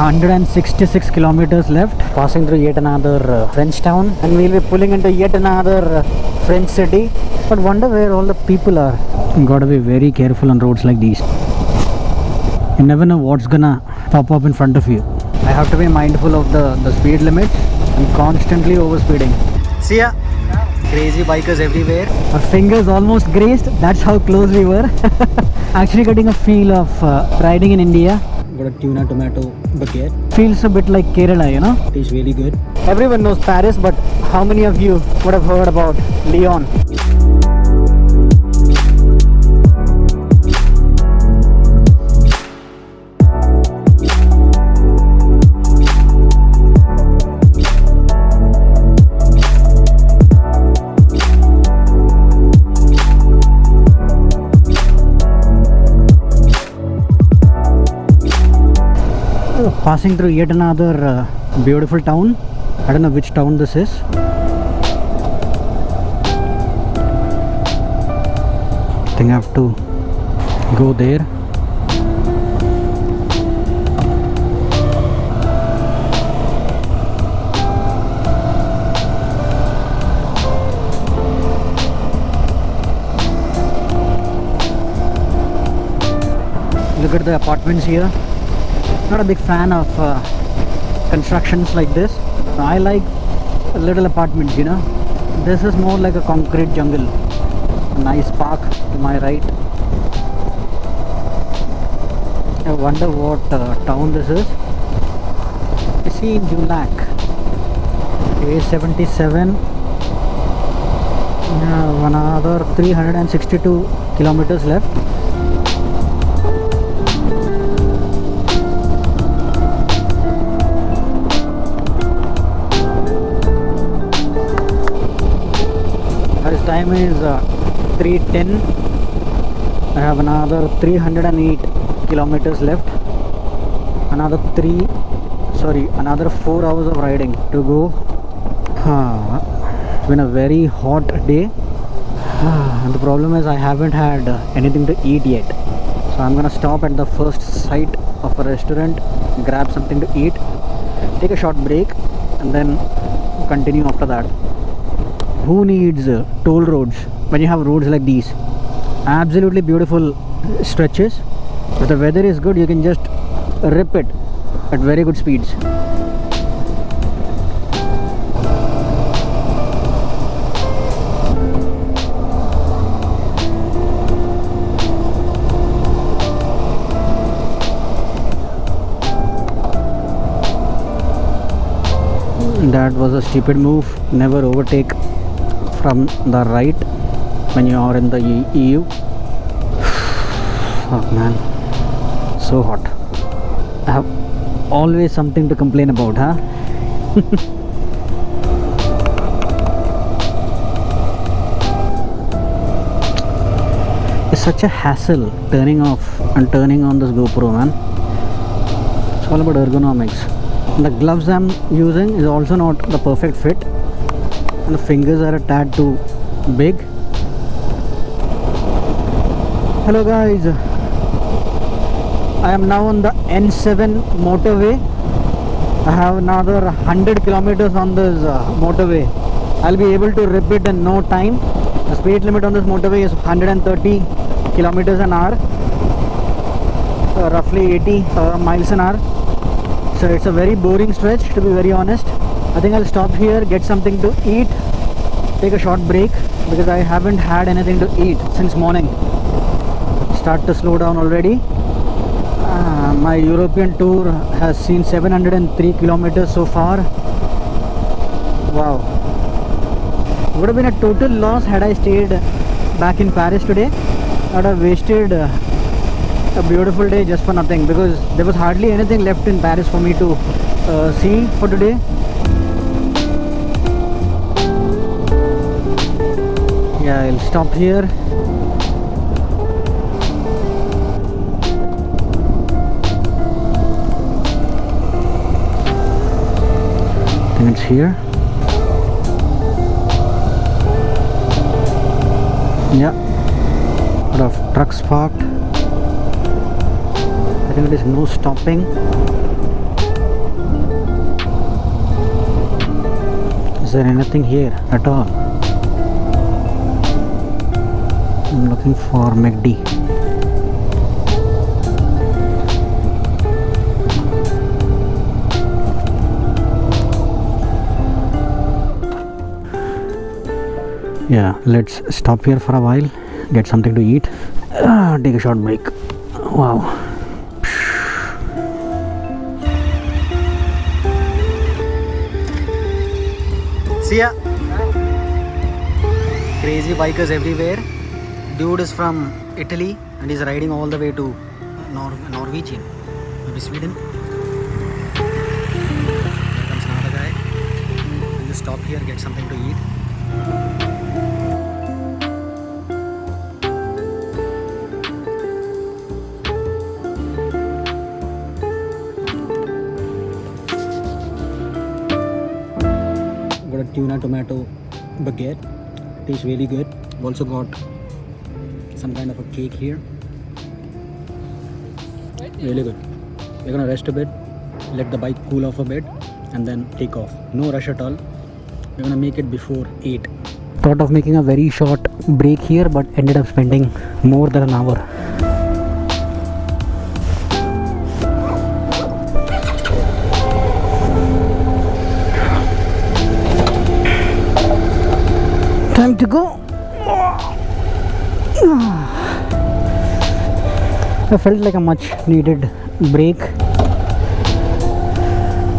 166 kilometers left, passing through yet another French town, and we'll be pulling into yet another French city. But wonder where all the people are. You gotta be very careful on roads like these. You never know what's gonna pop up in front of you. I have to be mindful of the speed limits. I'm constantly overspeeding. See ya. Crazy bikers everywhere. Our fingers almost grazed. That's how close we were. Actually getting a feel of riding in India. Got a tuna tomato baguette. Feels a bit like Kerala, you know. Tastes really good. Everyone knows Paris, but how many of you would have heard about Lyon? Passing through yet another beautiful town. I don't know which town this is. I think I have to go there. Look at the apartments here. Not a big fan of constructions like this. I like little apartments, you know. This is more like a concrete jungle. A nice park to my right. I wonder what town this is. I see Julac. A77. Another 362 kilometers left. Time is 3:10. I have another 308 kilometers left. Another 4 hours of riding to go. It's been a very hot day. And the problem is I haven't had anything to eat yet. So I'm gonna stop at the first site of a restaurant, grab something to eat, take a short break, and then continue after that. Who needs toll roads when you have roads like these? Absolutely beautiful stretches. If the weather is good, you can just rip it at very good speeds. That was a stupid move. Never overtake from the right when you are in the EU. Oh man, so hot. I have always something to complain about, huh? It's such a hassle turning off and turning on this GoPro, man. It's all about ergonomics. And the gloves I'm using is also not the perfect fit. The fingers are a tad too big. Hello guys, I am now on the N7 motorway. I have another 100 kilometers on this motorway. I'll be able to rip it in no time. The speed limit on this motorway is 130 kilometers an hour, roughly 80 miles an hour. So it's a very boring stretch, to be very honest. I think I'll stop here, get something to eat, take a short break because I haven't had anything to eat since morning. Start to slow down already. My European tour has seen 703 kilometers so far. Wow. Would have been a total loss had I stayed back in Paris today. I would have wasted a beautiful day just for nothing because there was hardly anything left in Paris for me to see for today. Yeah, I'll stop here. I think it's here. Yeah, a lot of trucks parked. I think there is no stopping. Is there anything here at all? I'm looking for McD. Yeah, let's stop here for a while, get something to eat, take a short break. Wow. See ya. Crazy bikers everywhere. Dude is from Italy and he's riding all the way to Norwegian, maybe Sweden. There comes another guy. We'll just stop here, get something to eat. Got a tuna tomato baguette. Tastes really good. Also got some kind of a cake here. Really good. We're gonna rest a bit, let the bike cool off a bit, and then take off. No rush at all. We're gonna make it before 8. Thought of making a very short break here, but ended up spending more than an hour. Time to go. I felt like a much needed break.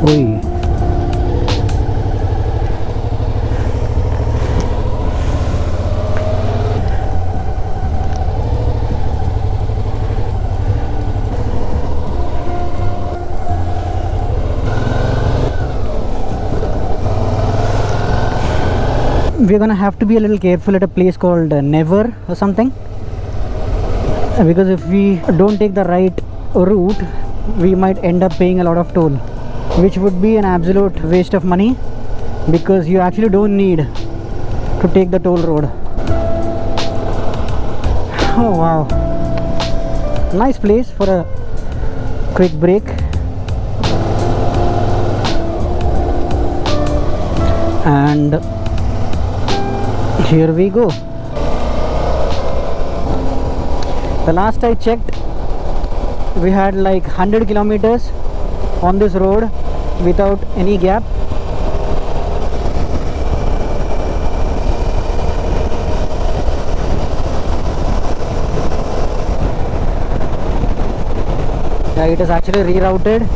Oi. We're gonna have to be a little careful at a place called Never or something, because if we don't take the right route, we might end up paying a lot of toll, which would be an absolute waste of money, because you actually don't need to take the toll road. Oh wow, nice place for a quick break. And here we go. The last I checked, we had like 100 kilometers on this road without any gap. Yeah, it is actually rerouted.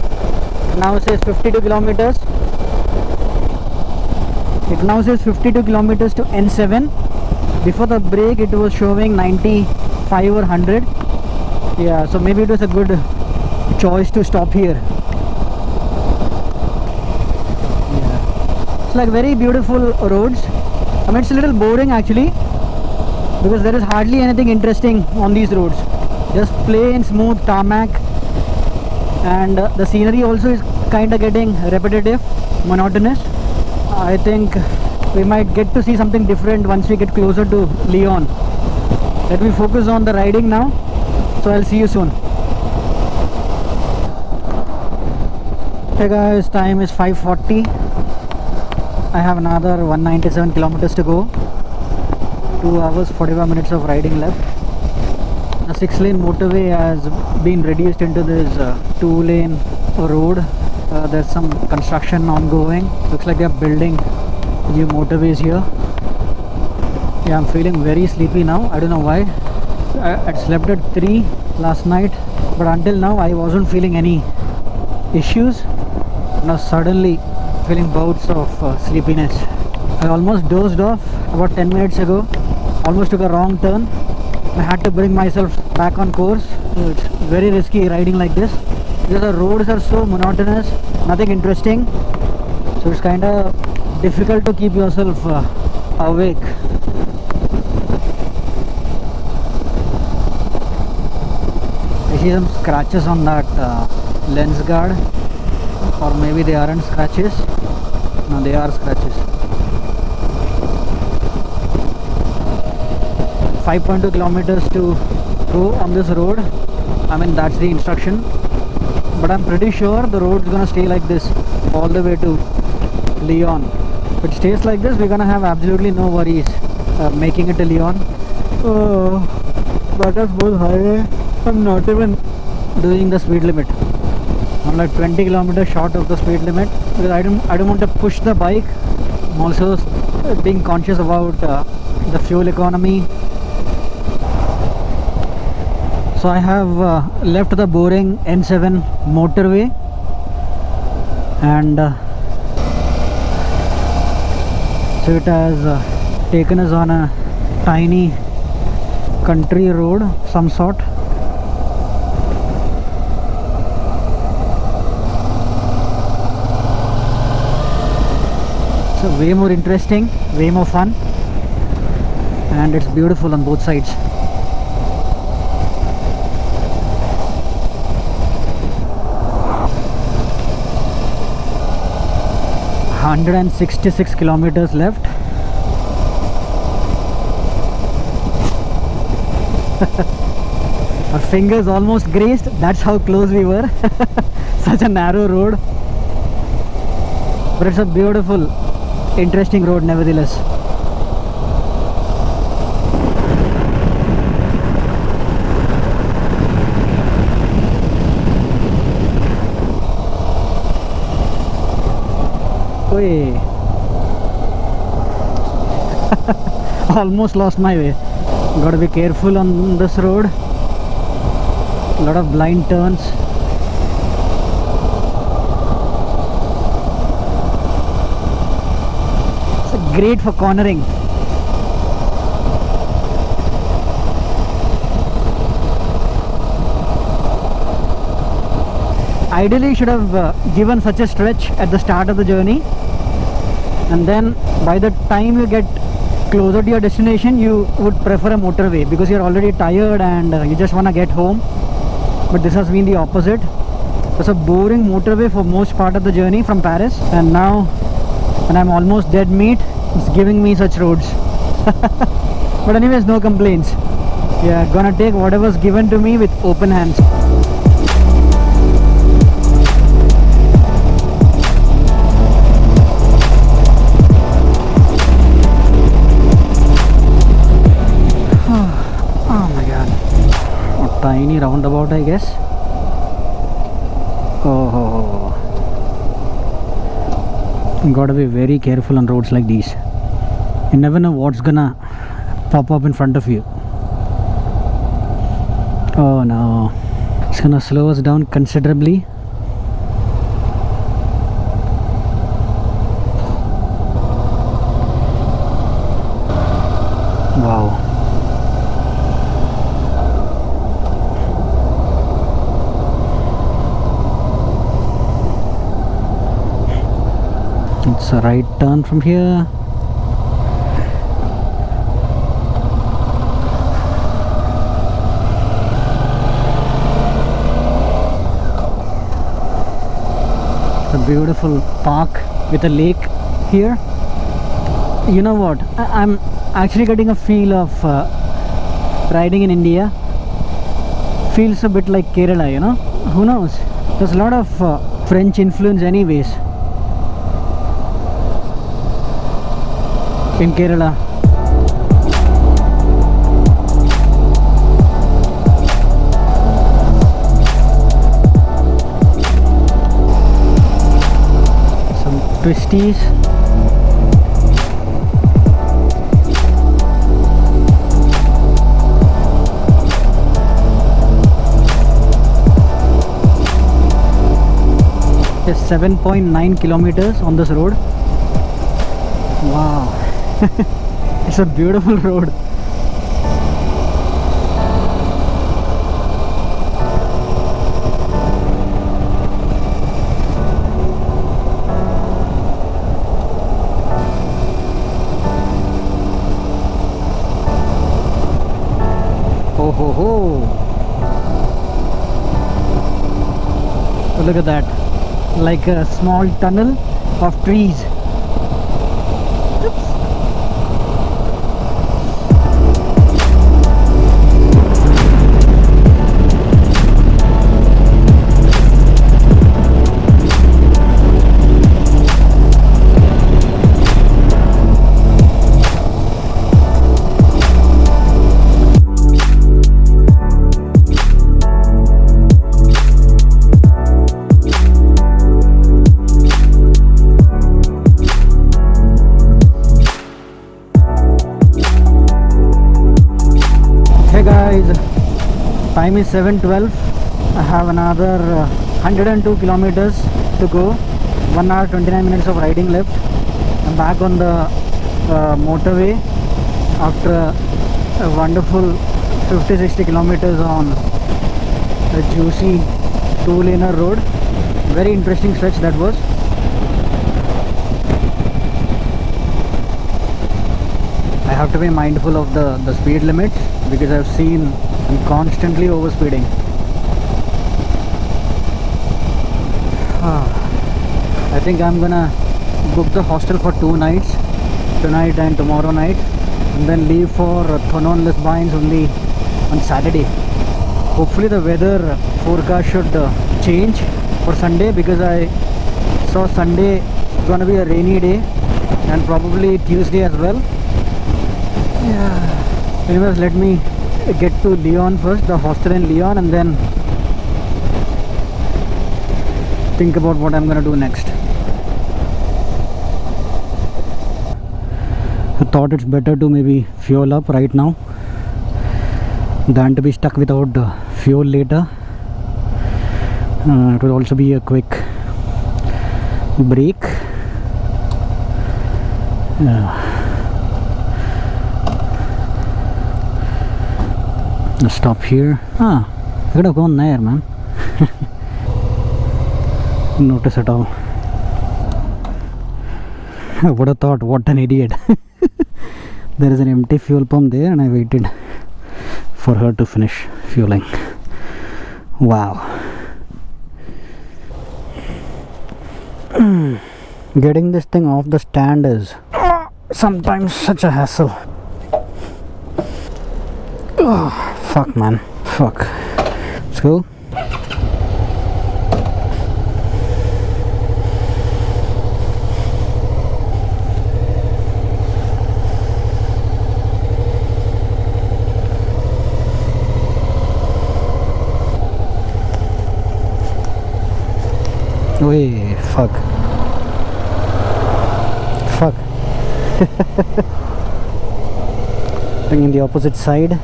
Now it says 52 kilometers. It now says 52 kilometers to N7. Before the break it was showing 95 or 100. Yeah, so maybe it was a good choice to stop here. Yeah. It's like very beautiful roads. I mean, it's a little boring actually, because there is hardly anything interesting on these roads. Just plain smooth tarmac, and the scenery also is kind of getting repetitive, monotonous. I think we might get to see something different once we get closer to Lyon. Let me focus on the riding now, so I'll see you soon. Hey guys, time is 5:40. I have another 197 kilometers to go. 2 hours 45 minutes of riding left. The 6-lane motorway has been reduced into this 2-lane road. There's some construction ongoing. Looks like they're building new motorways here. Yeah, I'm feeling very sleepy now. I don't know why. I slept at 3 last night, but until now I wasn't feeling any issues. Now suddenly feeling bouts of sleepiness. I almost dozed off about 10 minutes ago. Almost took a wrong turn. I had to bring myself back on course. It's very risky riding like this, because the roads are so monotonous, nothing interesting, so it's kind of difficult to keep yourself awake. I see some scratches on that lens guard, or maybe they aren't scratches. No, they are scratches. 5.2 kilometers to go on this road. I mean, that's the instruction, but I'm pretty sure the road's gonna stay like this all the way to Lyon. If it stays like this, we're gonna have absolutely no worries making it to Lyon. Oh, but that's both highway. I'm not even doing the speed limit. I'm like 20 kilometers short of the speed limit because I don't want to push the bike. I'm also being conscious about the fuel economy. So I have left the boring N7 motorway and so it has taken us on a tiny country road of some sort. So way more interesting, way more fun, and it's beautiful on both sides. $166 kilometers left. Our fingers almost grazed. That's how close we were. Such a narrow road, but it's a beautiful, interesting road nevertheless. Oi. Almost lost my way. Gotta be careful on this road. A lot of blind turns. It's great for cornering. Ideally you should have given such a stretch at the start of the journey, and then by the time you get closer to your destination you would prefer a motorway because you're already tired and you just want to get home. But this has been the opposite. It's a boring motorway for most part of the journey from Paris, and now when I'm almost dead meat, it's giving me such roads. But anyways, no complaints. Yeah, gonna take whatever's given to me with open hands. Tiny roundabout, I guess. Oh, you gotta be very careful on roads like these. You never know what's gonna pop up in front of you. Oh no, it's gonna slow us down considerably. Wow. It's a right turn from here. A beautiful park with a lake here. You know what? I'm actually getting a feel of riding in India. Feels a bit like Kerala, you know? Who knows? There's a lot of French influence anyways in Kerala. Some twisties. Just 7.9 kilometers on this road. Wow. It's a beautiful road. Oh ho ho. Look at that. Like a small tunnel of trees. Oops. Time is 7:12. I have another 102 kilometers to go. 1 hour 29 minutes of riding left. I'm back on the motorway after a wonderful 50-60 kilometers on a juicy two-laner road. Very interesting stretch that was. I have to be mindful of the speed limits because I've seen I'm constantly overspeeding. I think I'm gonna book the hostel for 2 nights, tonight and tomorrow night, and then leave for Thonon Les Bains only on Saturday. Hopefully the weather forecast should change for Sunday, because I saw Sunday gonna be a rainy day and probably Tuesday as well. Yeah. Anyways, let me get to Lyon first, the hostel in Lyon, and then think about what I'm gonna do next. I thought it's better to maybe fuel up right now than to be stuck without fuel later. It will also be a quick break. Let's stop here. I could have gone there, man. Notice at all. I would have thought, what an idiot. There is an empty fuel pump there and I waited for her to finish fueling. Wow. Getting this thing off the stand is sometimes such a hassle. Oh, fuck, man. Fuck. Let's go. Wait, fuck. Fuck. Bringing the opposite side.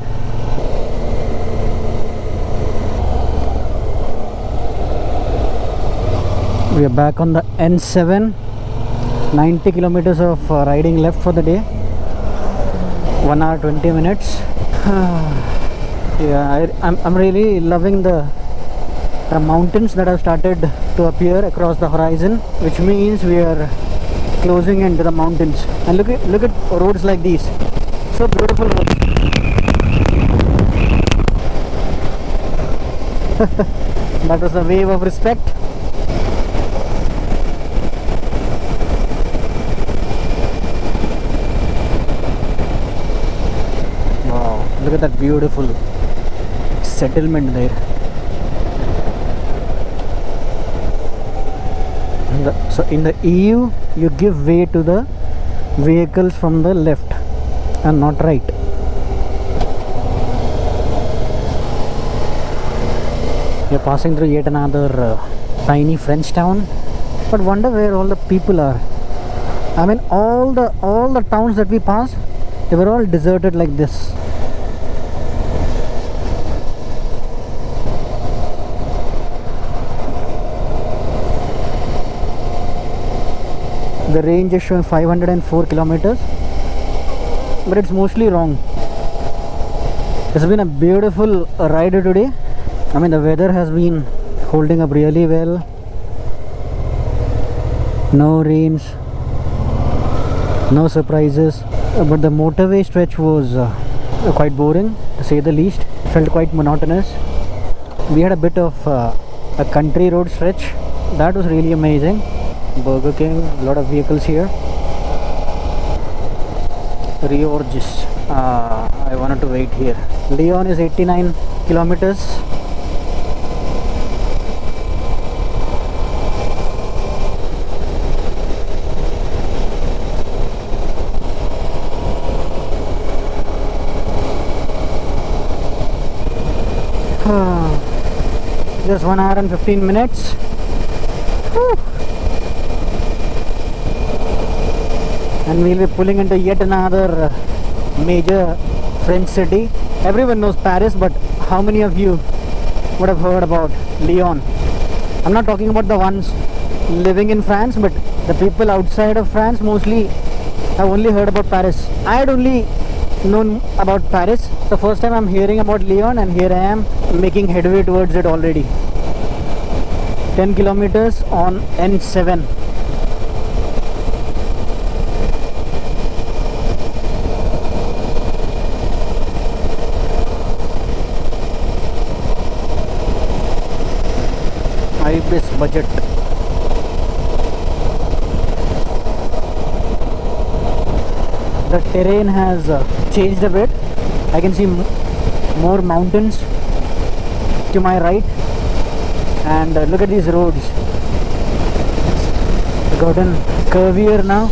We are back on the N7. 90 kilometers of riding left for the day. 1 hour 20 minutes. Yeah, I'm really loving the mountains that have started to appear across the horizon, which means we are closing into the mountains. And look at roads like these, so beautiful roads. That was a wave of respect. Wow, look at that beautiful settlement there. So in the EU, you give way to the vehicles from the left and not right. We are passing through yet another tiny French town, but wonder where all the people are. I mean, all the towns that we passed, they were all deserted like this. The range is showing 504 kilometers, but it's mostly wrong. It's been a beautiful ride today. I mean, the weather has been holding up really well. No rains, no surprises, but the motorway stretch was quite boring, to say the least. Felt quite monotonous. We had a bit of a country road stretch. That was really amazing. Burger King, a lot of vehicles here. Riorgis. I wanted to wait here. Lyon is 89 kilometers. Just 1 hour and 15 minutes. Whew. And we'll be pulling into yet another major French city. Everyone knows Paris, but how many of you would have heard about Lyon? I'm not talking about the ones living in France, but the people outside of France mostly have only heard about Paris. I had only known about Paris. So first time I'm hearing about Lyon, and here I am making headway towards it already. 10 kilometers on N7. Ibis budget. The terrain has changed a bit. I can see more mountains to my right, and look at these roads. It's gotten curvier now.